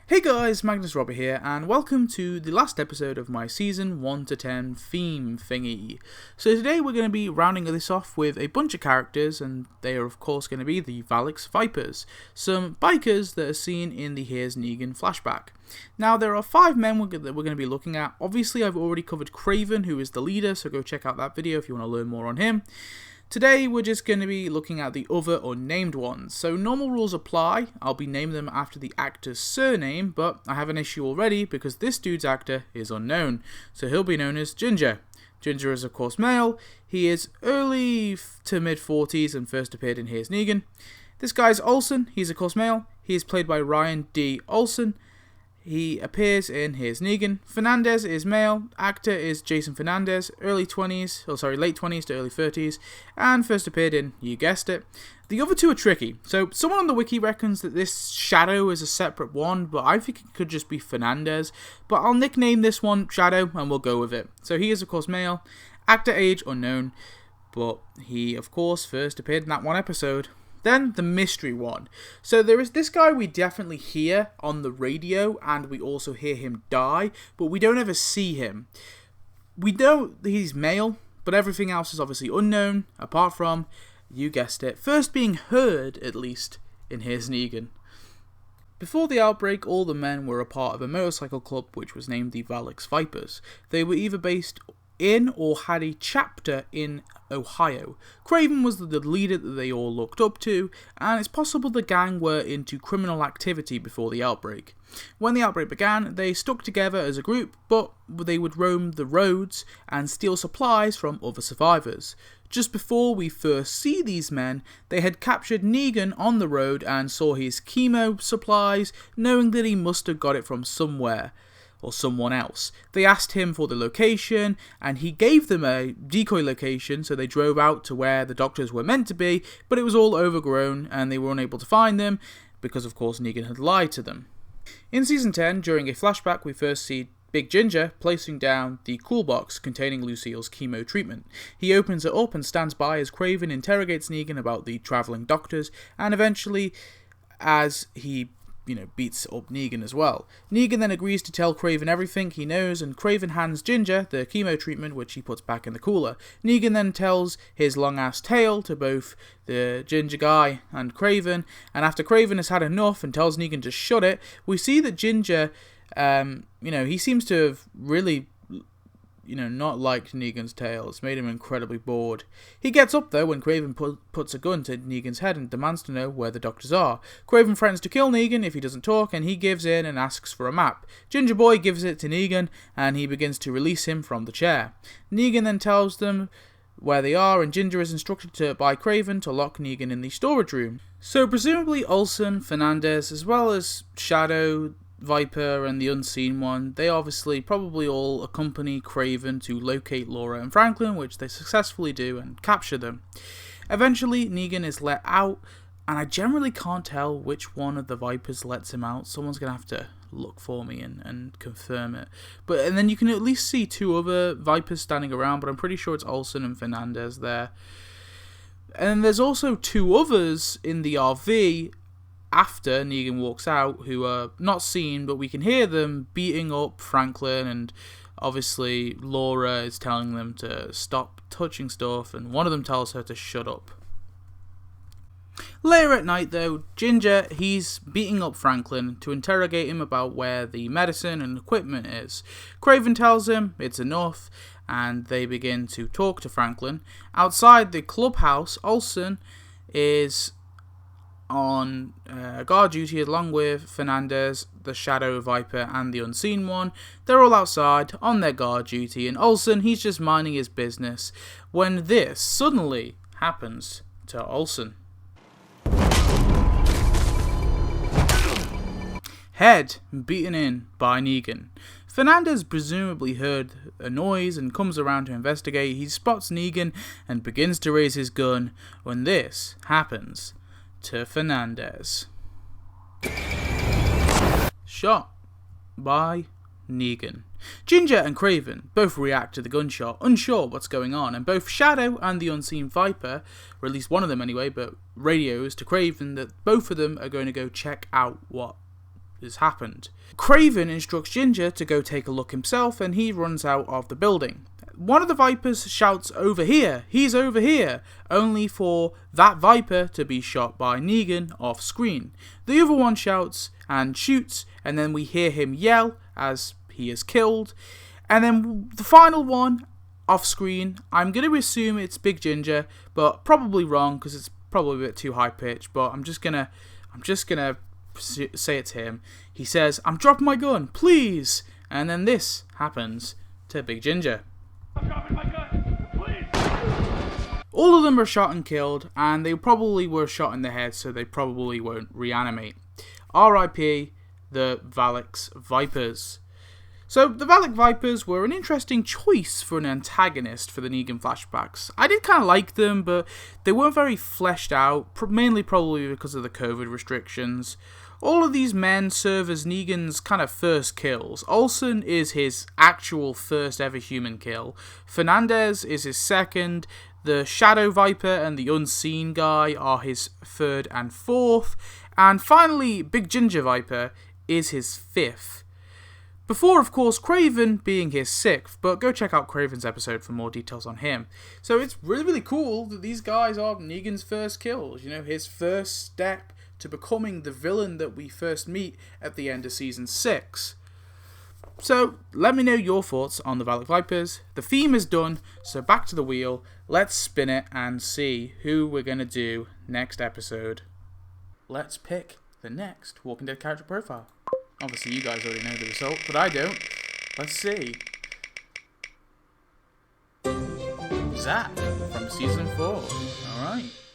Hey guys, Magnus Robert here, and welcome to the last episode of my Season 1 to 10 theme thingy. So today we're going to be rounding this off with a bunch of characters, and they are of course going to be the Valak's Vipers, some bikers that are seen in the Here's Negan flashback. Now there are 5 men that we're going to be looking at. Obviously I've already covered Craven, who is the leader, so go check out that video if you want to learn more on him. Today we're just going to be looking at the other unnamed ones, so normal rules apply. I'll be naming them after the actor's surname, but I have an issue already because this dude's actor is unknown, so he'll be known as Ginger. Ginger is of course male, he is early to mid 40s and first appeared in Here's Negan. This guy's Olson, he's of course male, he is played by Ryan D. Olson. He appears in Here's Negan. Fernandes is male, actor is Jason Fernandes, late 20s to early 30s, and first appeared in, you guessed it. The other two are tricky. So someone on the wiki reckons that this Shadow is a separate one, but I think it could just be Fernandes. But I'll nickname this one Shadow and we'll go with it. So he is of course male, actor age unknown, but he of course first appeared in that one episode. Then the mystery one. So there is this guy we definitely hear on the radio, and we also hear him die, but we don't ever see him. We know he's male, but everything else is obviously unknown, apart from, you guessed it, first being heard, at least, in Here's Negan. Before the outbreak, all the men were a part of a motorcycle club which was named the Valak's Vipers. They were either based in or had a chapter in Ohio. Craven was the leader that they all looked up to, and it's possible the gang were into criminal activity before the outbreak. When the outbreak began, they stuck together as a group, but they would roam the roads and steal supplies from other survivors. Just before we first see these men, they had captured Negan on the road and saw his chemo supplies, knowing that he must have got it from somewhere or someone else. They asked him for the location, and he gave them a decoy location, so they drove out to where the doctors were meant to be, but it was all overgrown, and they were unable to find them, because of course Negan had lied to them. In Season 10, during a flashback, we first see Big Ginger placing down the cool box containing Lucille's chemo treatment. He opens it up and stands by as Craven interrogates Negan about the travelling doctors, and eventually, as he beats up Negan as well. Negan then agrees to tell Craven everything he knows, and Craven hands Ginger the chemo treatment, which he puts back in the cooler. Negan then tells his long-ass tale to both the Ginger guy and Craven, and after Craven has had enough and tells Negan to shut it, we see that Ginger, he seems to have really not liked Negan's tale. It's made him incredibly bored. He gets up though when Craven puts a gun to Negan's head and demands to know where the doctors are. Craven threatens to kill Negan if he doesn't talk, and he gives in and asks for a map. Ginger Boy gives it to Negan, and he begins to release him from the chair. Negan then tells them where they are, and Ginger is instructed by Craven to lock Negan in the storage room. So presumably Olson, Fernandes, as well as Shadow, Viper and the Unseen One, they obviously probably all accompany Craven to locate Laura and Franklin, which they successfully do, and capture them. Eventually Negan is let out, and I generally can't tell which one of the Vipers lets him out. Someone's going to have to look for me and confirm it. And then you can at least see 2 other Vipers standing around, but I'm pretty sure it's Olson and Fernandes there. And there's also 2 others in the RV after Negan walks out, who are not seen, but we can hear them beating up Franklin, and obviously Laura is telling them to stop touching stuff, and one of them tells her to shut up. Later at night though, Ginger, he's beating up Franklin to interrogate him about where the medicine and equipment is. Craven tells him it's enough, and they begin to talk to Franklin. Outside the clubhouse, Olson is on guard duty along with Fernandes, the Shadow, Viper and the Unseen One. They're all outside on their guard duty, and Olson, he's just minding his business when this suddenly happens to Olson. Head beaten in by Negan. Fernandes presumably heard a noise and comes around to investigate. He spots Negan and begins to raise his gun when this happens to Fernandes. Shot by Negan. Ginger and Craven both react to the gunshot, unsure what's going on, and both Shadow and the Unseen Viper, or at least one of them anyway, but radios to Craven that both of them are going to go check out what has happened. Craven instructs Ginger to go take a look himself, and he runs out of the building. One of the Vipers shouts, "Over here! He's over here!" only for that Viper to be shot by Negan off screen. The other one shouts and shoots, and then we hear him yell as he is killed. And then the final one off screen, I'm going to assume it's Big Ginger, but probably wrong because it's probably a bit too high pitched, but I'm just gonna say it's him. He says, "I'm dropping my gun, please!" And then this happens to Big Ginger. "I'm dropping my gun, please!" All of them are shot and killed, and they probably were shot in the head, so they probably won't reanimate. R.I.P. the Valak's Vipers. So, the Valak Vipers were an interesting choice for an antagonist for the Negan flashbacks. I did kind of like them, but they weren't very fleshed out, mainly probably because of the COVID restrictions. All of these men serve as Negan's kind of first kills. Olson is his actual first ever human kill. Fernandes is his second. The Shadow Viper and the Unseen guy are his third and fourth. And finally, Big Ginger Viper is his fifth. Before, of course, Craven being his sixth, but go check out Craven's episode for more details on him. So it's really, really cool that these guys are Negan's first kills, you know, his first step to becoming the villain that we first meet at the end of Season 6. So, let me know your thoughts on the Valak Vipers. The theme is done, so back to the wheel, let's spin it and see who we're going to do next episode. Let's pick the next Walking Dead character profile. Obviously, you guys already know the result, but I don't. Let's see. Zach from Season 4. Alright.